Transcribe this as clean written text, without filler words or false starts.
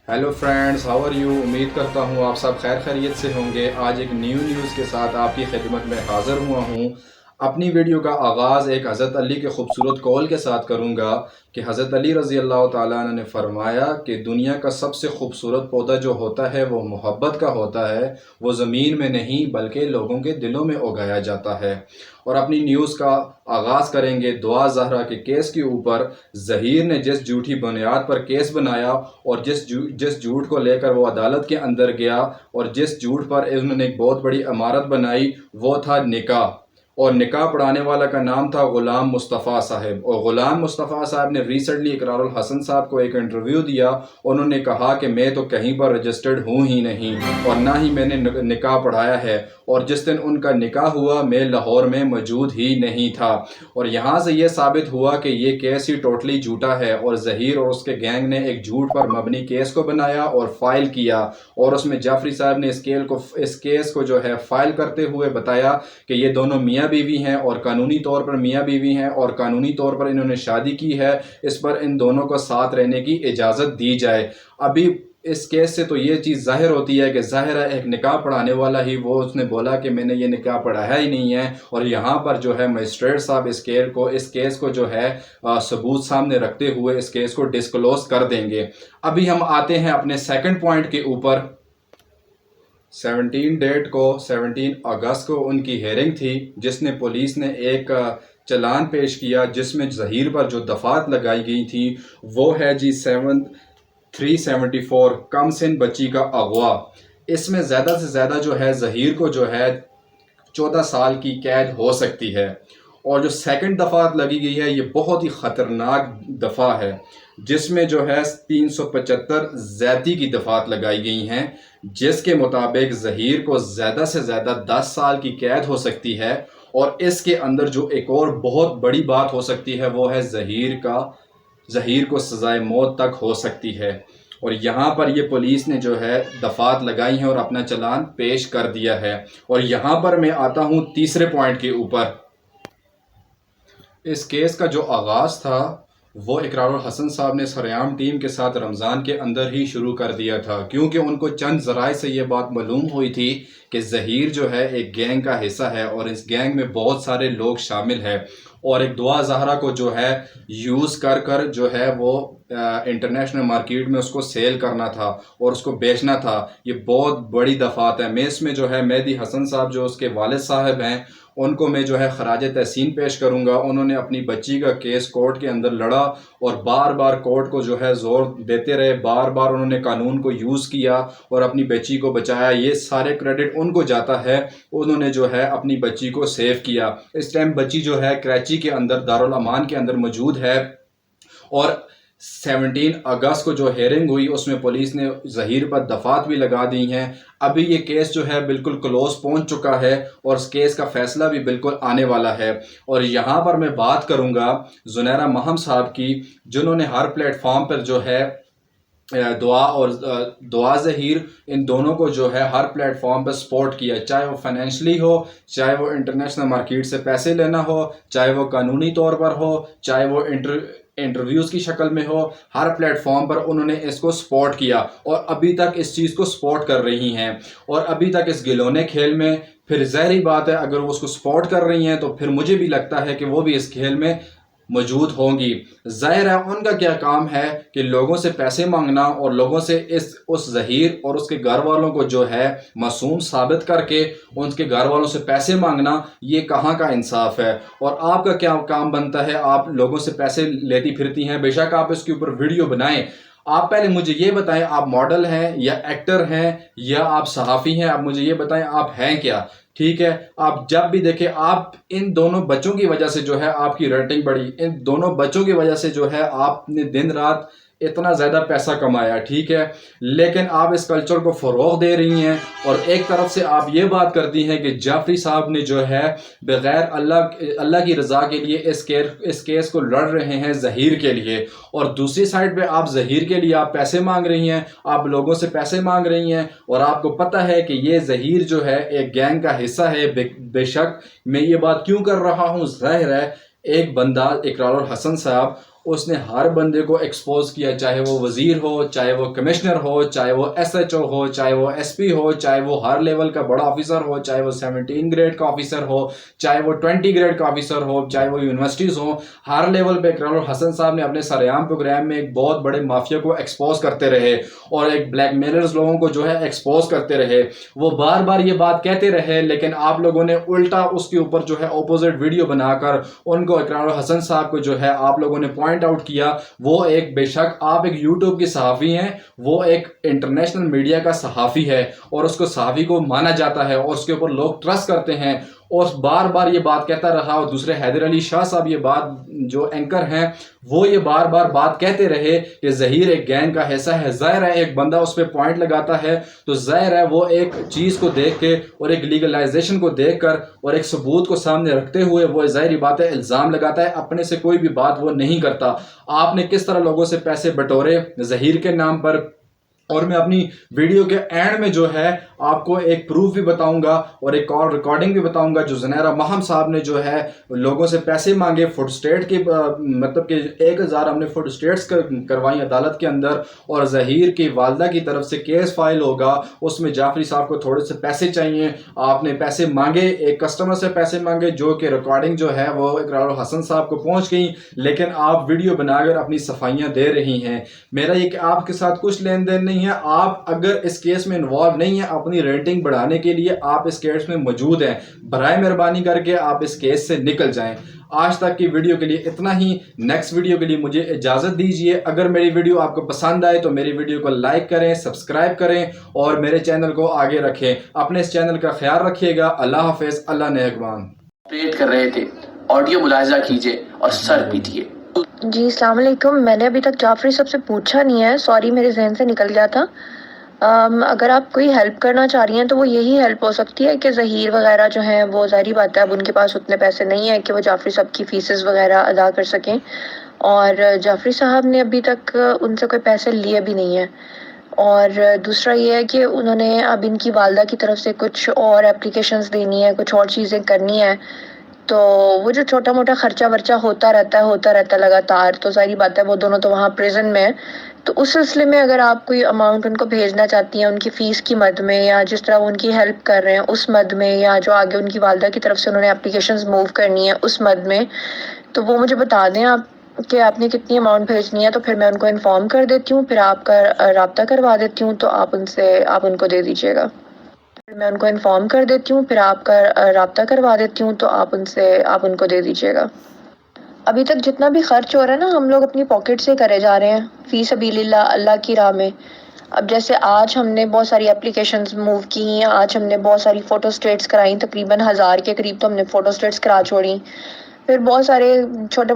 Hello friends, how are you. उम्मीद करता हूँ आप सब खैर खैरियत से होंगे। आज एक न्यूज़ के साथ आपकी खिदमत में हाज़िर हुआ हूँ। अपनी वीडियो का आगाज़ एक हज़रत अली के खूबसूरत कौल के साथ करूँगा कि हज़रत अली रज़ी अल्लाह ताला अन्हु ने फरमाया कि दुनिया का सबसे खूबसूरत पौधा जो होता है वो मोहब्बत का होता है। वो ज़मीन में नहीं बल्कि लोगों के दिलों में उगाया जाता है। और अपनी न्यूज़ का आगाज़ करेंगे दुआ ज़हरा के केस के ऊपर। ज़हीर ने जिस झूठी बुनियाद पर केस बनाया और जिस झूठ को लेकर वो अदालत के अंदर गया और जिस झूठ पर उन्होंने एक बहुत बड़ी इमारत बनाई, वो था निकाह। और निकाह पढ़ाने वाला का नाम था ग़ुलाम मुस्तफ़ा साहब। और ग़ुलाम मुस्तफ़ा साहब ने रिसेंटली इकरारुल हसन साहब को एक इंटरव्यू दिया। उन्होंने कहा कि मैं तो कहीं पर रजिस्टर्ड हूँ ही नहीं और ना ही मैंने निकाह पढ़ाया है, और जिस दिन उनका निकाह हुआ मैं लाहौर में मौजूद ही नहीं था। और यहाँ से ये साबित हुआ कि ये केस ही टोटली झूठा है और ज़हीर और उसके गैंग ने एक झूठ पर मबनी केस को बनाया और फाइल किया। और उसमें जाफरी साहब ने इस केस को जो है फाइल करते हुए बताया कि ये दोनों मियाँ बीवी हैं और कानूनी तौर पर मियाँ बीवी हैं और कानूनी तौर पर इन्होंने शादी की है। इस पर इन दोनों को साथ रहने की इजाज़त दी जाए। अभी इस केस से तो ये चीज़ ज़ाहिर होती है कि ज़ाहिर है एक निकाह पढ़ाने वाला ही वो उसने बोला कि मैंने ये निकाह पढ़ाया ही नहीं है। और यहाँ पर जो है मजिस्ट्रेट साहब इस केस को जो है सबूत सामने रखते हुए इस केस को डिस्क्लोज कर देंगे। अभी हम आते हैं अपने सेकंड पॉइंट के ऊपर। 17 अगस्त को उनकी हेयरिंग थी, जिसने पुलिस ने एक चलान पेश किया जिसमें ज़हीर पर जो दफ़ात लगाई गई थी वो है जी 374 कम सिन बच्ची का अगवा। इसमें ज़्यादा से ज़्यादा जो है ज़हीर को जो है 14 साल की कैद हो सकती है। और जो सेकंड दफ़ात लगी गई है ये बहुत ही ख़तरनाक दफ़ा है, जिसमें जो है 375 ज़्यादती की दफ़ात लगाई गई हैं, जिसके मुताबिक ज़हीर को ज़्यादा से ज़्यादा 10 साल की कैद हो सकती है। और इसके अंदर जो एक और बहुत बड़ी बात हो सकती है वो है ज़हीर को सज़ाए मौत तक हो सकती है। और यहाँ पर ये पुलिस ने जो है दफ़ात लगाई हैं और अपना चलान पेश कर दिया है। और यहाँ पर मैं आता हूँ तीसरे पॉइंट के ऊपर। इस केस का जो आगाज़ था वो इकरारुल हसन साहब ने सरेआम टीम के साथ रमज़ान के अंदर ही शुरू कर दिया था, क्योंकि उनको चंद ज़राए से ये बात मालूम हुई थी कि ज़हीर जो है एक गैंग का हिस्सा है और इस गैंग में बहुत सारे लोग शामिल हैं। और एक दुआ ज़हरा को जो है यूज़ कर कर जो है वो इंटरनेशनल मार्केट में उसको सेल करना था और उसको बेचना था। ये बहुत बड़ी दफ़ात है। मैं इसमें जो है मेहदी हसन साहब जो उसके वालिद साहब हैं उनको मैं जो है खराज तहसीन पेश करूँगा। उन्होंने अपनी बच्ची का केस कोर्ट के अंदर लड़ा और बार बार कोर्ट को जो है ज़ोर देते रहे, बार बार उन्होंने कानून को यूज़ किया और अपनी बच्ची को बचाया। ये सारे क्रेडिट उनको जाता है, उन्होंने जो है अपनी बच्ची को सेव किया। इस टाइम बच्ची जो है कराची के अंदर दारुल अमान के अंदर मौजूद है। और 17 अगस्त को जो हेयरिंग हुई उसमें पुलिस ने ज़हीर पर दफ़ात भी लगा दी हैं। अभी ये केस जो है बिल्कुल क्लोज पहुंच चुका है और इस केस का फ़ैसला भी बिल्कुल आने वाला है। और यहाँ पर मैं बात करूँगा ज़ुनैरा महम साहब की, जिन्होंने हर प्लेटफॉर्म पर जो है दुआ ज़हीर इन दोनोों को जो है हर प्लेटफॉर्म पर सपोर्ट किया, चाहे वो फाइनेंशली हो, चाहे वो इंटरनेशनल मार्केट से पैसे लेना हो, चाहे वो कानूनी तौर पर हो, चाहे वो इंटरव्यूज़ की शक्ल में हो। हर प्लेटफॉर्म पर उन्होंने इसको सपोर्ट किया और अभी तक इस चीज़ को सपोर्ट कर रही हैं। और अभी तक इस गिलोने खेल में फिर ज़ाहिर बात है अगर वो उसको सपोर्ट कर रही हैं तो फिर मुझे भी लगता है कि वो भी इस खेल में मौजूद होंगी। ज़ाहिर है उनका क्या काम है कि लोगों से पैसे मांगना और लोगों से उस ज़हीर और उसके घर वालों को जो है मासूम साबित करके उनके घर वालों से पैसे मांगना, ये कहाँ का इंसाफ है। और आपका क्या काम बनता है, आप लोगों से पैसे लेती फिरती हैं, बेशक आप इसके ऊपर वीडियो बनाएं। आप पहले मुझे ये बताएं आप मॉडल हैं या एक्टर हैं या आप सहाफ़ी हैं, आप मुझे ये बताएं आप हैं क्या। ठीक है, आप जब भी देखें आप इन दोनों बच्चों की वजह से जो है आपकी रेटिंग बढ़ी, इन दोनों बच्चों की वजह से जो है आपने दिन रात इतना ज़्यादा पैसा कमाया। ठीक है, लेकिन आप इस कल्चर को फ़रोग़ दे रही हैं और एक तरफ से आप ये बात करती हैं कि जाफरी साहब ने जो है बग़ैर अल्लाह की रज़ा के लिए इस केस को लड़ रहे हैं ज़हीर के लिए, और दूसरी साइड पे आप ज़हीर के लिए आप पैसे मांग रही हैं, आप लोगों से पैसे मांग रही हैं। और आपको पता है कि ये ज़हीर जो है एक गैंग का हिस्सा है। बेशक मैं ये बात क्यों कर रहा हूँ, ज़ाहिर है एक बंदा इकरारुल हसन साहब اس نے ہر بندے کو ایکسپوز کیا، چاہے وہ وزیر ہو، چاہے وہ کمشنر ہو، چاہے وہ ایس ایچ او ہو، چاہے وہ ایس پی ہو، چاہے وہ ہر لیول کا بڑا آفیسر ہو، چاہے وہ 17 گریڈ کا آفیسر ہو، چاہے وہ 20 گریڈ کا آفیسر ہو، چاہے وہ یونیورسٹیز ہوں، ہر لیول پہ اقرار الحسن صاحب نے اپنے سریعام پروگرام میں ایک بہت بڑے مافیا کو ایکسپوز کرتے رہے اور ایک بلیک میلرز لوگوں کو جو ہے ایکسپوز کرتے رہے. وہ بار بار یہ بات کہتے رہے، لیکن آپ لوگوں نے الٹا اس کے اوپر جو ہے اپوزٹ ویڈیو بنا کر ان کو، اقرار الحسن صاحب کو جو ہے آپ لوگوں نے پوائنٹ آؤٹ کیا. وہ ایک، بے شک آپ ایک یوٹیوب کی صحافی ہیں، وہ ایک انٹرنیشنل میڈیا کا صحافی ہے اور اس کو صحافی کو مانا جاتا ہے اور اس کے اوپر لوگ ٹرسٹ کرتے ہیں، اور بار بار یہ بات کہتا رہا. اور دوسرے حیدر علی شاہ صاحب یہ بات، جو اینکر ہیں، وہ یہ بار بار بات کہتے رہے کہ ظہیر ایک گینگ کا حصہ ہے. ظاہر ہے ایک بندہ اس پہ پوائنٹ لگاتا ہے تو ظاہر ہے وہ ایک چیز کو دیکھ کے اور ایک لیگلائزیشن کو دیکھ کر اور ایک ثبوت کو سامنے رکھتے ہوئے وہ ظاہری بات ہے الزام لگاتا ہے، اپنے سے کوئی بھی بات وہ نہیں کرتا. آپ نے کس طرح لوگوں سے پیسے بٹورے ظہیر کے نام پر، اور میں اپنی ویڈیو کے اینڈ میں جو ہے آپ کو ایک پروف بھی بتاؤں گا اور ایک کال ریکارڈنگ بھی بتاؤں گا جو زنیرہ ماہم صاحب نے جو ہے لوگوں سے پیسے مانگے فوڈ اسٹیٹ کی، مطلب کہ 1000 ہم نے فوڈ اسٹیٹس کروائیں عدالت کے اندر، اور ظہیر کی والدہ کی طرف سے کیس فائل ہوگا، اس میں جعفری صاحب کو تھوڑے سے پیسے چاہیے. آپ نے پیسے مانگے، ایک کسٹمر سے پیسے مانگے، جو کہ ریکارڈنگ جو ہے وہ اقرار الحسن صاحب کو پہنچ گئی، لیکن آپ ویڈیو بنا کر اپنی صفائیاں دے رہی ہیں. میرا یہ کہ آپ کے ساتھ کچھ لین دین نہیں ہے، آپ اگر اس کیس میں انوالو نہیں ہیں، اپنی ریٹنگ بڑھانے کے لیے آپ اس کیس میں موجود ہیں، برائے مہربانی کر کے آپ اس کیس سے نکل جائیں. آج تک کی ویڈیو کے لیے اتنا ہی. نیکسٹ ویڈیو کے لیے مجھے اجازت دیجیے. اگر میری ویڈیو آپ کو پسند آئے تو میری ویڈیو کو لائک کریں، سبسکرائب کریں اور میرے چینل کو آگے رکھیں. اپنے اس چینل کا خیال رکھیے گا. اللہ حافظ. اللہ نگہبان. کر رہے تھے، آڈیو ملاحظہ کیجئے اور سر پیٹیے. جی السلام علیکم. میں نے ابھی تک جعفری صاحب سے پوچھا نہیں ہے، سوری میرے ذہن سے نکل گیا تھا. اگر آپ کوئی ہیلپ کرنا چاہ رہی ہیں تو وہ یہی ہیلپ ہو سکتی ہے کہ ظہیر وغیرہ جو ہیں وہ ظاہری بات ہے اب ان کے پاس اتنے پیسے نہیں ہیں کہ وہ جعفری صاحب کی فیسز وغیرہ ادا کر سکیں، اور جعفری صاحب نے ابھی تک ان سے کوئی پیسے لیے بھی نہیں ہیں. اور دوسرا یہ ہے کہ انہوں نے اب ان کی والدہ کی طرف سے کچھ اور اپلیکیشنز دینی ہے، کچھ اور چیزیں کرنی ہیں، تو وہ جو چھوٹا موٹا خرچہ ورچہ ہوتا رہتا ہے لگاتار، تو ظاہری بات ہے وہ دونوں تو وہاں پریزن میں ہیں. تو اس سلسلے میں اگر آپ کوئی اماؤنٹ ان کو بھیجنا چاہتی ہیں ان کی فیس کی مد میں، یا جس طرح وہ ان کی ہیلپ کر رہے ہیں اس مد میں، یا جو آگے ان کی والدہ کی طرف سے انہوں نے اپلیکیشنز موو کرنی ہے اس مد میں، تو وہ مجھے بتا دیں آپ کہ آپ نے کتنی اماؤنٹ بھیجنی ہے، تو پھر میں ان کو انفارم کر دیتی ہوں، پھر آپ کا رابطہ کروا دیتی ہوں، تو آپ ان کو دے دیجیے گا. میں ان کو انفارم کر دیتی ہوں، پھر آپ کا رابطہ کروا دیتی ہوں، تو آپ ان کو دے دیجیے گا. ابھی تک جتنا بھی خرچ ہو رہا ہے نا، ہم لوگ اپنی پاکٹ سے کرے جا رہے ہیں، فی سبیل اللہ، اللہ کی راہ میں. اب جیسے آج ہم نے بہت ساری اپلیکیشنز موو کی ہیں، آج ہم نے بہت ساری فوٹو اسٹیٹس کرائیں، تقریباً 1000 کے قریب تو ہم نے فوٹو اسٹیٹس کرا چھوڑی. پھر بہت سارے چھوٹے